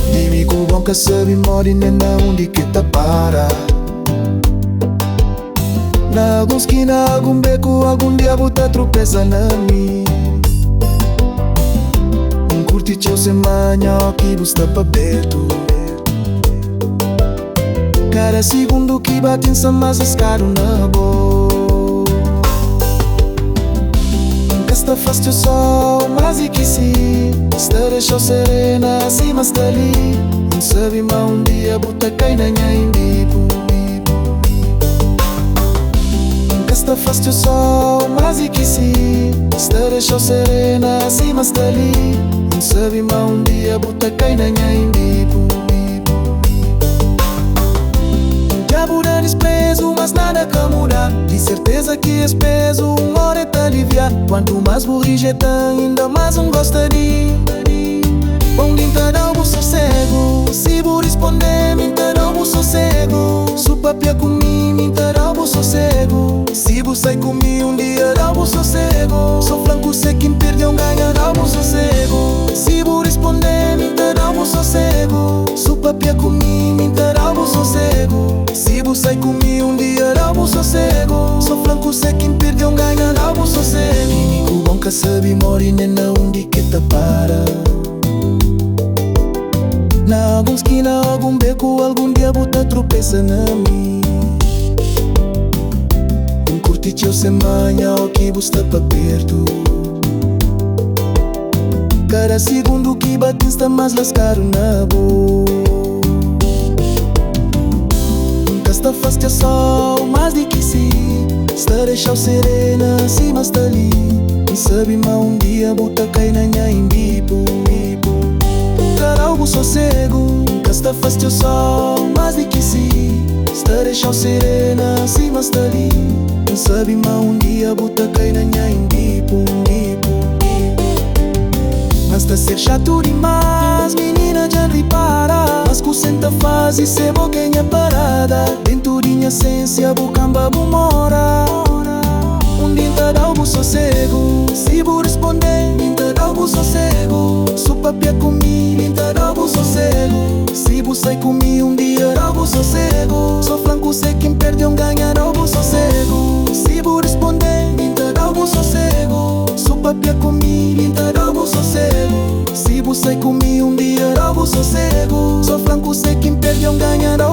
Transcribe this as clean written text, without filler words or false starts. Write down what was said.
Inimigo bom que sabe mori nem na onde que tá para. Na alguns esquina, algum beco, algum diabo tá tropeça na mim. Curti teu semana, que busta pa perto. Cada segundo que bate em mais escaro na boa. Nunca está fácil sol, mas e que sim. Está deixou serena, assim mas tá ali. Não sabe mas um dia buta cai na minha imbibo. Nunca está fácil sol, mas e que sim. Está deixou serena, assim mas tá ali. Não sabe mas um dia buta cai na minha imbibo. Diabo dá desprezo, mas nada que mudar. De certeza que és peso, uma hora tá aliviar. Quanto mais vou rejeitar, ainda mais gosta de. Bom dia, tá dando sossego. Se vou responder, me tá dando sossego. Se o papel comigo, me tá dando sossego. Se vou sair comigo, dia dá sossego. Sou franco, sei quem perdeu, ganha, dá sossego. Se vou responder, me tá dando sossego. Se o papel comigo, me tá dando sossego. Se vou sair comigo, dia dá sossego. Sou franco, sei quem perdeu, ganha, dá sossego. Inimigo bom que sabe mori nem na onde que tá para. Na algum esquina, algum beco, algum diabo tá tropeça na mim. Não curti teu semana, o que busta pa perto. Cada segundo que bate está mais lascado na boa. Nunca está fácil sol, mas de que sim. Está deixou serena, assim mas tá ali. E sabe mas um dia buta cai na minha imbibo. Dar algo sossego. Nunca está fácil sol, mas de que sim. Está deixou serena, assim mas tá ali. Não sabe mas um dia buta cai na minha imbibo. Mas tá ser chato demais, menina já repara. Mas que senta faz e se boquinha parada. Dentro de minha essência, bucamba mora. Um dia tá dá algo sossego. Se vou responder, me tá algo sossego. Se o papel comigo, me tá algo sossego. Se vou sair comigo, um dia dá algo sossego. Sou franco, sei quem perdeu, ganha, dá algo sossego. Se vou responder, me tá algo sossego. Se o papel comigo, me tá algo sossego. Se vou sair comigo, um dia dá algo sossego. Sou franco, sei quem perdeu, ganha, dá